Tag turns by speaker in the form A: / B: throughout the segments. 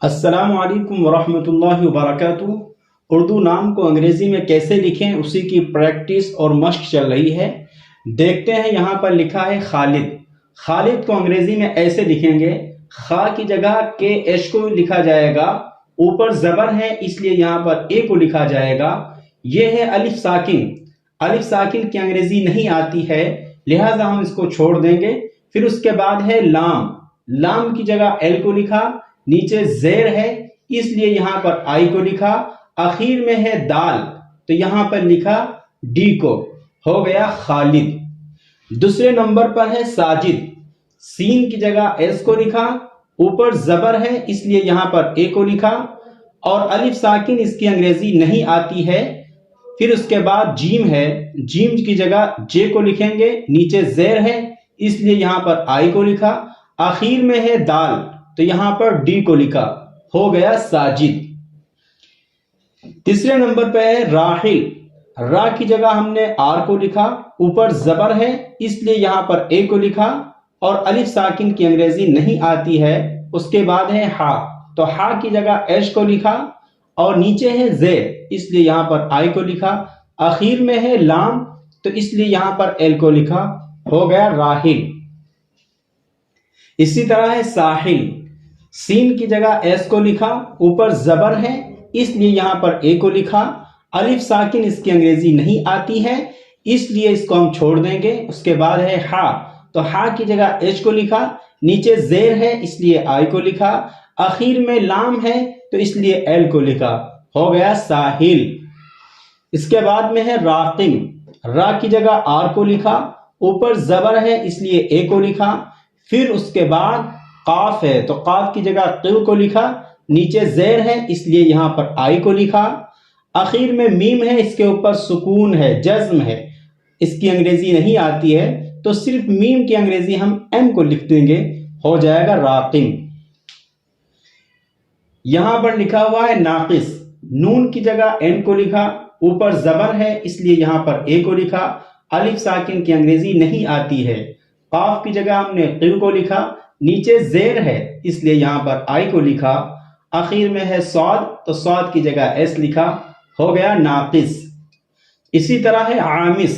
A: السلام علیکم ورحمۃ اللہ وبرکاتہ۔ اردو نام کو انگریزی میں کیسے لکھیں اسی کی پریکٹس اور مشق چل رہی ہے۔ دیکھتے ہیں، یہاں پر لکھا ہے خالد۔ خالد کو انگریزی میں ایسے لکھیں گے، خا کی جگہ کے ایچ کو لکھا جائے گا، اوپر زبر ہے اس لیے یہاں پر اے کو لکھا جائے گا۔ یہ ہے الف ساکن۔ الف ساکن کی انگریزی نہیں آتی ہے لہذا ہم اس کو چھوڑ دیں گے۔ پھر اس کے بعد ہے لام۔ لام کی جگہ ایل کو لکھا، نیچے زیر ہے اس لیے یہاں پر آئی کو لکھا، آخر میں ہے دال تو یہاں پر لکھا ڈی کو، ہو گیا خالد۔ دوسرے نمبر پر ہے ساجد۔ سین کی جگہ ایس کو لکھا، اوپر زبر ہے اس لیے یہاں پر اے کو لکھا، اور الف ساکن اس کی انگریزی نہیں آتی ہے۔ پھر اس کے بعد جیم ہے، جیم کی جگہ جے کو لکھیں گے، نیچے زیر ہے اس لیے یہاں پر آئی کو لکھا، آخر میں ہے دال تو یہاں پر ڈی کو لکھا، ہو گیا ساجد۔ تیسرے نمبر پہ ہے راحل۔ را کی جگہ ہم نے آر کو لکھا، اوپر زبر ہے اس لیے یہاں پر اے کو لکھا، اور الف ساکن کی انگریزی نہیں آتی ہے۔ اس کے بعد ہے ہا، تو ہا کی جگہ ایش کو لکھا، اور نیچے ہے زیر اس لیے یہاں پر آئی کو لکھا، آخر میں ہے لام تو اس لیے یہاں پر ایل کو لکھا، ہو گیا راحل۔ اسی طرح ہے ساحل۔ سین کی جگہ ایس کو لکھا، اوپر زبر ہے اس لیے یہاں پر اے کو لکھا، الف ساکن اس کی انگریزی نہیں آتی ہے اس لیے اس کو ہم چھوڑ دیں گے۔ اس کے بعد ہے ہا، تو ہا کی جگہ ایچ کو لکھا، نیچے زیر ہے اس لیے آئی کو لکھا، آخر میں لام ہے تو اس لیے ایل کو لکھا، ہو گیا ساحل۔ اس کے بعد میں ہے راقم۔ را کی جگہ آر کو لکھا، اوپر زبر ہے اس لیے اے کو لکھا، پھر اس کے بعد قاف ہے تو قاف کی جگہ قو کو لکھا، نیچے زیر ہے اس لیے یہاں پر آئی کو لکھا، آخر میں میم ہے اس کے اوپر سکون ہے، جزم ہے، اس کی انگریزی نہیں آتی ہے تو صرف میم کی انگریزی ہم ایم کو لکھ دیں گے، ہو جائے گا راقم۔ یہاں پر لکھا ہوا ہے ناقص۔ نون کی جگہ این کو لکھا، اوپر زبر ہے اس لیے یہاں پر اے کو لکھا، الف ساکن کی انگریزی نہیں آتی ہے۔ قاف کی جگہ ہم نے قو کو لکھا، نیچے زیر ہے اس لیے یہاں پر آئی کو لکھا، آخر میں ہے صاد تو صاد کی جگہ ایس لکھا، ہو گیا ناقص۔ اسی طرح ہے عامس۔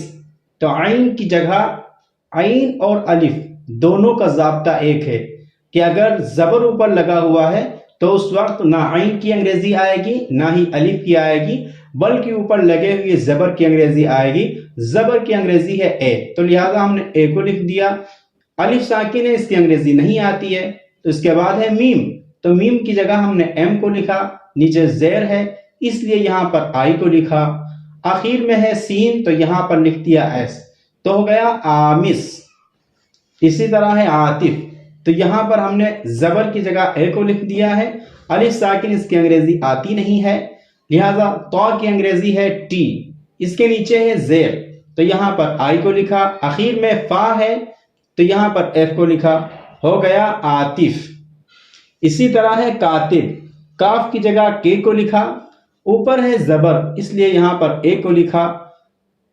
A: تو عین کی جگہ عین اور الف دونوں کا ضابطہ ایک ہے کہ اگر زبر اوپر لگا ہوا ہے تو اس وقت نہ عین کی انگریزی آئے گی نہ ہی الف کی آئے گی، بلکہ اوپر لگے ہوئے زبر کی انگریزی آئے گی۔ زبر کی انگریزی ہے اے تو لہذا ہم نے اے کو لکھ دیا۔ الف ساکن ہے اس کی انگریزی نہیں آتی ہے تو اس کے بعد ہے میم، تو میم کی جگہ ہم نے ایم کو لکھا، نیچے زیر ہے اس لیے یہاں پر آئی کو لکھا، آخر میں ہے سین تو یہاں پر لکھ دیا ایس تو ہو گیا آمس۔ اسی طرح ہے عاطف۔ تو یہاں پر ہم نے زبر کی جگہ اے کو لکھ دیا ہے، الف ساکن اس کی انگریزی آتی نہیں ہے لہذا تو کی انگریزی ہے ٹی، اس کے نیچے ہے زیر تو یہاں پر آئی کو لکھا، آخر میں فا ہے تو یہاں پر ایف کو لکھا، ہو گیا عاطف۔ اسی طرح ہے کاتب۔ کاف کی جگہ کے کو لکھا، اوپر ہے زبر اس لیے یہاں پر اے کو لکھا،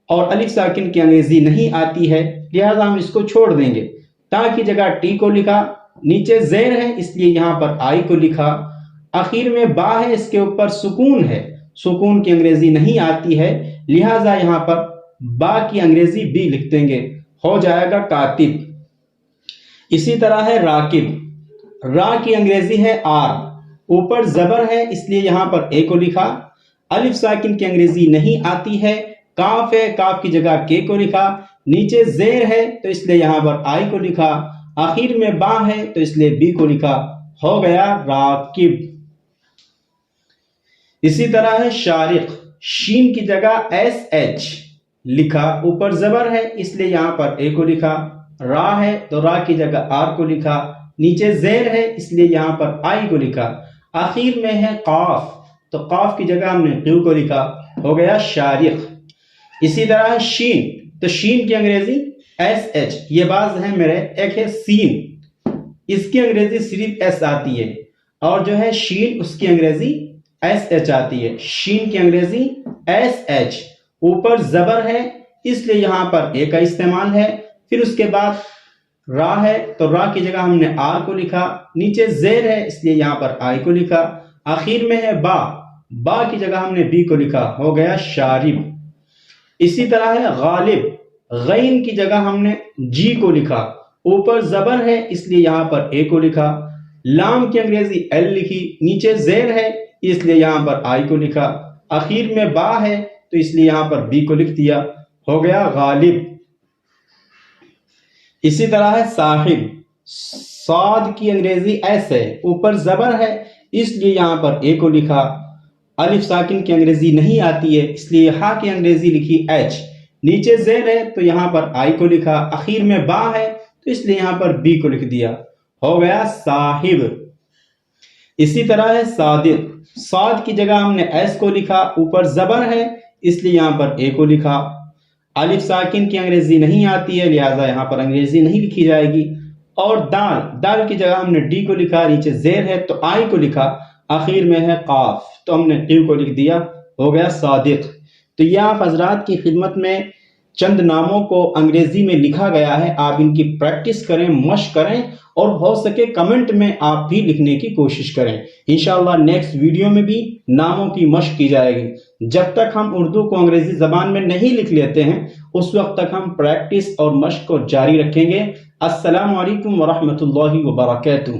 A: اور الف ساکن کی انگریزی نہیں آتی ہے لہذا ہم اس کو چھوڑ دیں گے۔ تا کی جگہ ٹی کو لکھا، نیچے زیر ہے اس لیے یہاں پر آئی کو لکھا، آخر میں با ہے اس کے اوپر سکون ہے، سکون کی انگریزی نہیں آتی ہے لہذا یہاں پر با کی انگریزی بی لکھ دیں گے، ہو جائے گا کاتب۔ اسی طرح ہے راکب۔ را کی انگریزی ہے آر، اوپر زبر ہے اس لیے یہاں پر اے کو لکھا، الف ساکن کی انگریزی نہیں آتی ہے، کاف ہے کاف کی جگہ کے کو لکھا، نیچے زیر ہے تو اس لیے یہاں پر آئی کو لکھا، آخر میں با ہے تو اس لیے بی کو لکھا، ہو گیا راکب۔ اسی طرح ہے شارق۔ شین کی جگہ ایس ایچ لکھا، اوپر زبر ہے اس لیے یہاں پر اے کو لکھا، را ہے تو را کی جگہ آر کو لکھا، نیچے زیر ہے اس لیے یہاں پر آئی کو لکھا، آخر میں ہے قاف تو قاف کی جگہ ہم نے قو کو لکھا، ہو گیا شارق۔ اسی طرح شین۔ تو شین کی انگریزی ایس ایچ، یہ باز ہے میرے، ایک ہے سین، اس کی انگریزی صرف ایس آتی ہے، اور جو ہے شین اس کی انگریزی ایس ایچ آتی ہے۔ شین کی انگریزی ایس ایچ، اوپر زبر ہے اس لیے یہاں پر اے کا استعمال ہے، پھر اس کے بعد را ہے تو را کی جگہ ہم نے آ کو لکھا، نیچے زیر ہے اس لیے یہاں پر آئی کو لکھا، آخر میں ہے با، با کی جگہ ہم نے بی کو لکھا، ہو گیا شارب۔ اسی طرح ہے غالب، غین کی جگہ ہم نے جی کو لکھا، اوپر زبر ہے اس لیے یہاں پر اے کو لکھا، لام کی انگریزی ایل لکھی، نیچے زیر ہے اس لیے یہاں پر آئی کو لکھا، آخر میں با ہے تو اس لیے یہاں پر بی کو لکھ دیا، ہو گیا غالب۔ اسی طرح ہے صاحب، صاد کی انگریزی ایس ہے، اوپر زبر ہے اس لیے یہاں پر اے کو لکھا، الف ساکن کی انگریزی نہیں آتی ہے اس لیے ہا کی انگریزی لکھی ایچ، نیچے زیر ہے تو یہاں پر آئی کو لکھا، اخیر میں با ہے تو اس لیے یہاں پر بی کو لکھ دیا، ہو گیا صاحب۔ اسی طرح ہے صادق، صاد کی جگہ ہم نے ایس کو لکھا، اوپر زبر ہے اس لیے یہاں پر اے کو لکھا، الف ساکن کی انگریزی نہیں آتی ہے لہٰذا یہاں پر انگریزی نہیں لکھی جائے گی، اور دال، دال کی جگہ ہم نے ڈی کو لکھا، نیچے زیر ہے تو آئی کو لکھا، آخر میں ہے قاف تو ہم نے قیو کو لکھ دیا، ہو گیا صادق۔ تو یہ آپ حضرات کی خدمت میں چند ناموں کو انگریزی میں لکھا گیا ہے، آپ ان کی پریکٹس کریں، مشق کریں، اور ہو سکے کمنٹ میں آپ بھی لکھنے کی کوشش کریں۔ انشاءاللہ نیکسٹ ویڈیو میں بھی ناموں کی مشق کی جائے گی۔ جب تک ہم اردو کو انگریزی زبان میں نہیں لکھ لیتے ہیں اس وقت تک ہم پریکٹس اور مشق کو جاری رکھیں گے۔ السلام علیکم ورحمۃ اللہ وبرکاتہ۔